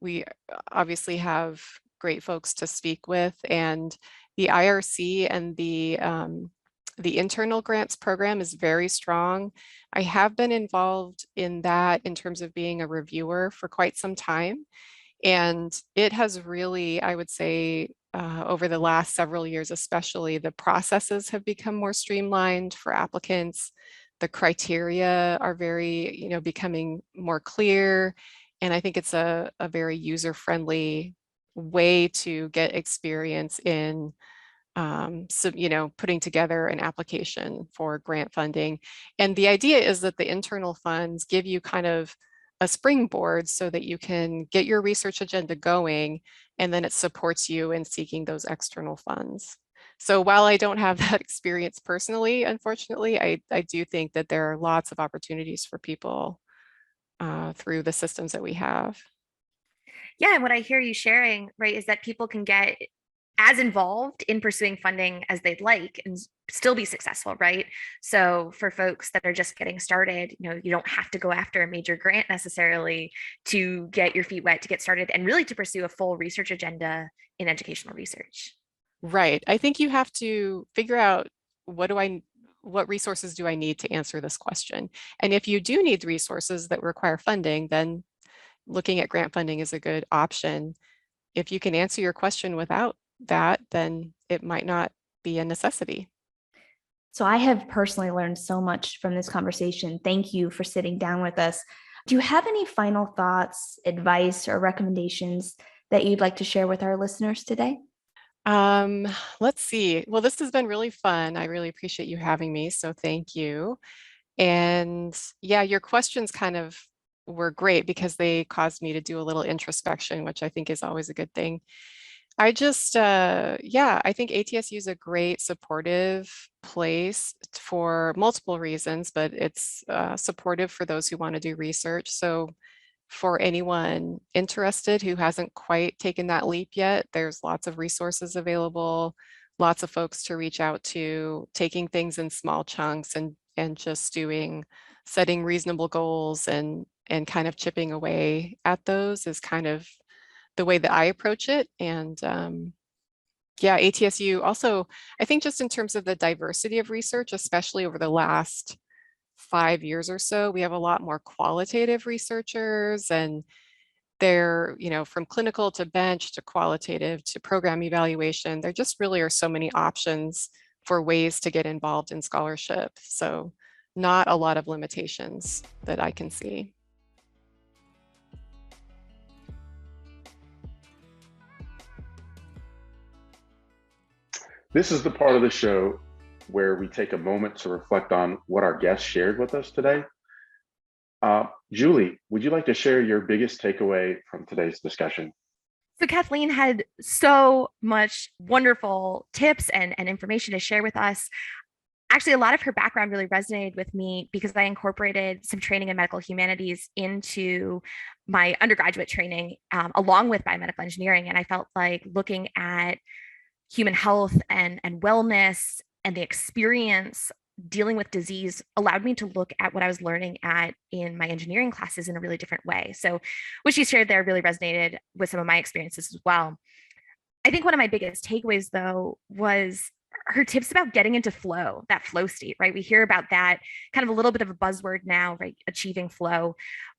we obviously have great folks to speak with, and the IRC and the internal grants program is very strong. I have been involved in that in terms of being a reviewer for quite some time. And it has really, I would say, over the last several years, especially, the processes have become more streamlined for applicants. The criteria are very, becoming more clear. And I think it's a very user-friendly way to get experience in putting together an application for grant funding. And the idea is that the internal funds give you kind of a springboard so that you can get your research agenda going, and then it supports you in seeking those external funds. So while I don't have that experience personally, unfortunately, I do think that there are lots of opportunities for people through the systems that we have. Yeah, and what I hear you sharing, right, is that people can get as involved in pursuing funding as they'd like. And still be successful, right? So for folks that are just getting started, you don't have to go after a major grant necessarily to get your feet wet, to get started, and really to pursue a full research agenda in educational research. Right. I think you have to figure out what resources do I need to answer this question? And if you do need resources that require funding, then looking at grant funding is a good option. If you can answer your question without that, then it might not be a necessity. So I have personally learned so much from this conversation. Thank you for sitting down with us. Do you have any final thoughts, advice, or recommendations that you'd like to share with our listeners today? Let's see. Well, this has been really fun. I really appreciate you having me. So thank you. And yeah, your questions kind of were great because they caused me to do a little introspection, which I think is always a good thing. I just, I think ATSU is a great supportive place for multiple reasons, but it's supportive for those who want to do research. So for anyone interested who hasn't quite taken that leap yet, there's lots of resources available, lots of folks to reach out to, taking things in small chunks and just setting reasonable goals and kind of chipping away at those is kind of the way that I approach it. And ATSU also, I think just in terms of the diversity of research, especially over the last 5 years or so, we have a lot more qualitative researchers, and they're, from clinical to bench to qualitative to program evaluation. There just really are so many options for ways to get involved in scholarship. So not a lot of limitations that I can see. This is the part of the show where we take a moment to reflect on what our guests shared with us today. Julie, would you like to share your biggest takeaway from today's discussion? So Kathleen had so much wonderful tips and information to share with us. Actually, a lot of her background really resonated with me because I incorporated some training in medical humanities into my undergraduate training, along with biomedical engineering. And I felt like looking at human health and wellness and the experience dealing with disease allowed me to look at what I was learning in my engineering classes in a really different way. So what she shared there really resonated with some of my experiences as well. I think one of my biggest takeaways, though, was her tips about getting into flow, that flow state, right? We hear about that kind of a little bit of a buzzword now, right? Achieving flow.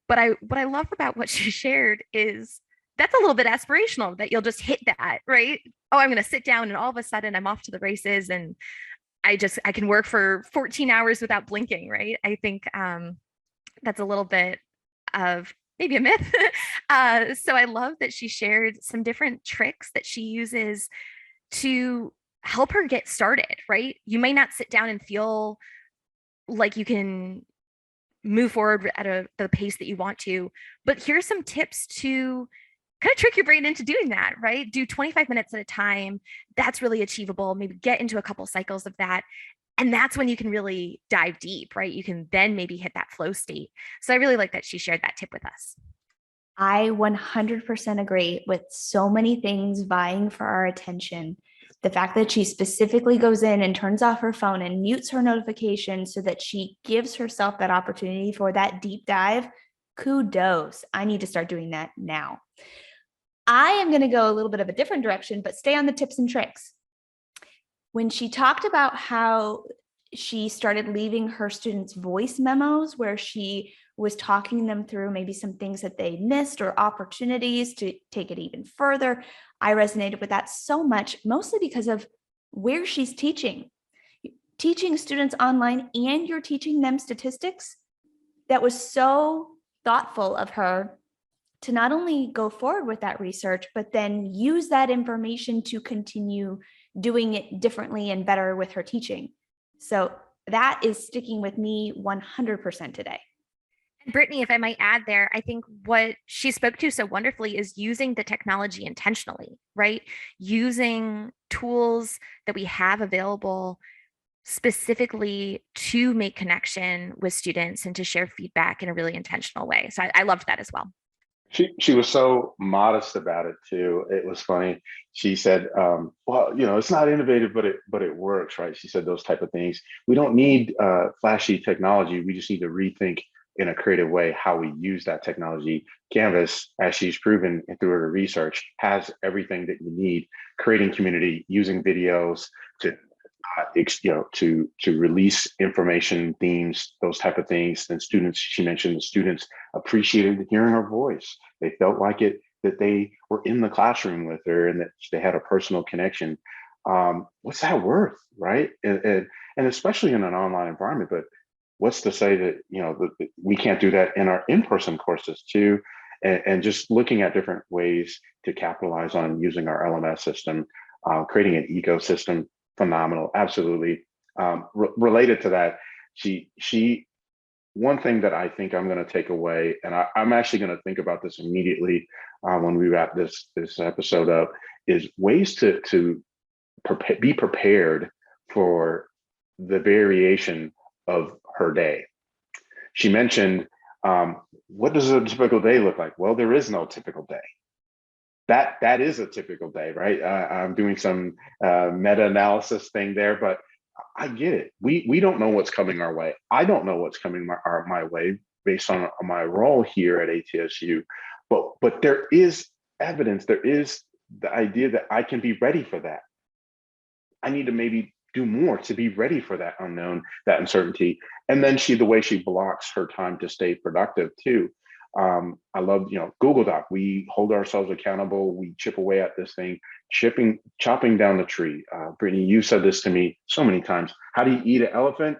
But what I love about what she shared is that's a little bit aspirational, that you'll just hit that, right? Oh, I'm going to sit down and all of a sudden I'm off to the races and I can work for 14 hours without blinking, right? I think that's a little bit of maybe a myth. So I love that she shared some different tricks that she uses to help her get started, right? You may not sit down and feel like you can move forward at the pace that you want to, but here's some tips to kind of trick your brain into doing that, right? Do 25 minutes at a time. That's really achievable. Maybe get into a couple cycles of that. And that's when you can really dive deep, right? You can then maybe hit that flow state. So I really like that she shared that tip with us. I 100% agree with so many things vying for our attention. The fact that she specifically goes in and turns off her phone and mutes her notifications so that she gives herself that opportunity for that deep dive, kudos. I need to start doing that now. I am going to go a little bit of a different direction, but stay on the tips and tricks. When she talked about how she started leaving her students voice memos where she was talking them through maybe some things that they missed or opportunities to take it even further, I resonated with that so much, mostly because of where she's teaching. Teaching students online and you're teaching them statistics. That was so thoughtful of her to not only go forward with that research, but then use that information to continue doing it differently and better with her teaching. So that is sticking with me 100% today. And Brittany, if I might add there, I think what she spoke to so wonderfully is using the technology intentionally, right? Using tools that we have available specifically to make connection with students and to share feedback in a really intentional way. So I loved that as well. She was so modest about it too. It was funny. She said, "Well, it's not innovative, but it works, right?" She said those type of things. We don't need flashy technology. We just need to rethink in a creative way how we use that technology. Canvas, as she's proven through her research, has everything that you need. Creating community, using videos to to release information, themes, those type of things. And students, she mentioned the students appreciated hearing her voice. They felt like that they were in the classroom with her and that they had a personal connection. What's that worth, right? And especially in an online environment. But what's to say that we can't do that in our in-person courses too? And just looking at different ways to capitalize on using our LMS system, creating an ecosystem. Phenomenal, absolutely. Related to that, she one thing that I think I'm going to take away, and I'm actually going to think about this immediately when we wrap this episode up, is ways to be prepared for the variation of her day. She mentioned, what does a typical day look like? Well, there is no typical day. That is a typical day, right? I'm doing some meta-analysis thing there, but I get it. We don't know what's coming our way. I don't know what's coming my way based on my role here at ATSU, but there is evidence. There is the idea that I can be ready for that. I need to maybe do more to be ready for that unknown, that uncertainty. And then the way she blocks her time to stay productive too. I love, Google Doc. We hold ourselves accountable. We chip away at this thing, chopping down the tree. Brittany, you said this to me so many times. How do you eat an elephant?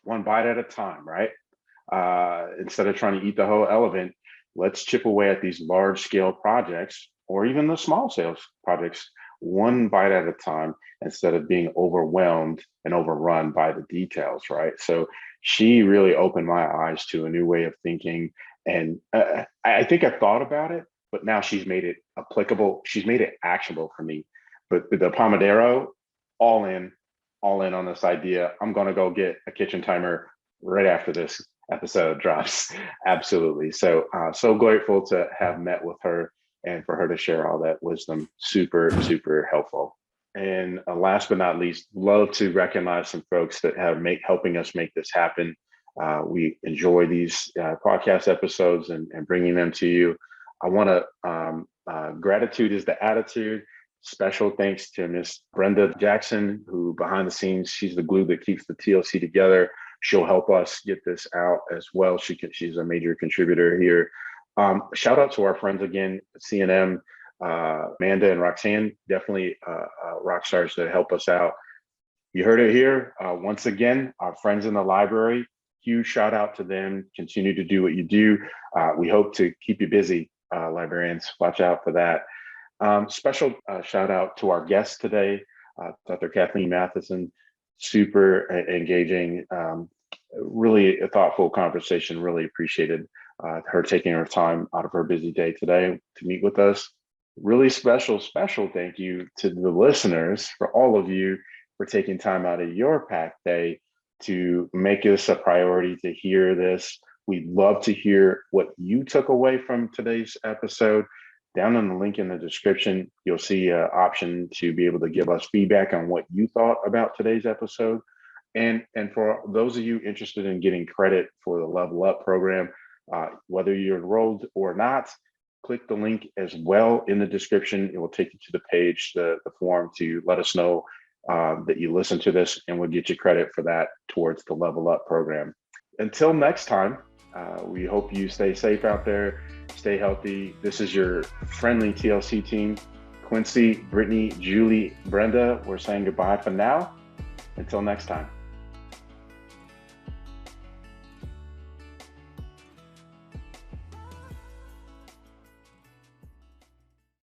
One bite at a time, right? Instead of trying to eat the whole elephant, let's chip away at these large scale projects or even the small scale projects, one bite at a time, instead of being overwhelmed and overrun by the details, right? So she really opened my eyes to a new way of thinking. And I think I thought about it, but now she's made it applicable. She's made it actionable for me. But the Pomodoro, all in on this idea. I'm going to go get a kitchen timer right after this episode drops. Absolutely. So, so grateful to have met with her and for her to share all that wisdom. Super, super helpful. And last but not least, love to recognize some folks that have helping us make this happen. We enjoy these podcast episodes and bringing them to you. I want to, gratitude is the attitude. Special thanks to Miss Brenda Jackson, who behind the scenes, she's the glue that keeps the TLC together. She'll help us get this out as well. She's a major contributor here. Shout out to our friends again, CNM, Amanda and Roxanne, definitely rock stars that help us out. You heard it here. Once again, our friends in the library, huge shout out to them. Continue to do what you do. We hope to keep you busy, librarians. Watch out for that. Special shout out to our guest today, Dr. Kathleen Mathieson. Super engaging, really a thoughtful conversation. Really appreciated her taking her time out of her busy day today to meet with us. Really special thank you to the listeners, for all of you, for taking time out of your packed day to make this a priority to hear this. We'd love to hear what you took away from today's episode. Down in the link in the description, you'll see an option to be able to give us feedback on what you thought about today's episode. And for those of you interested in getting credit for the Level Up program, whether you're enrolled or not, click the link as well in the description. It will take you to the page, the form, to let us know that you listen to this, and we'll get you credit for that towards the Level Up program. Until next time, we hope you stay safe out there, stay healthy. This is your friendly TLC team. Quincy, Brittany, Julie, Brenda, we're saying goodbye for now. Until next time.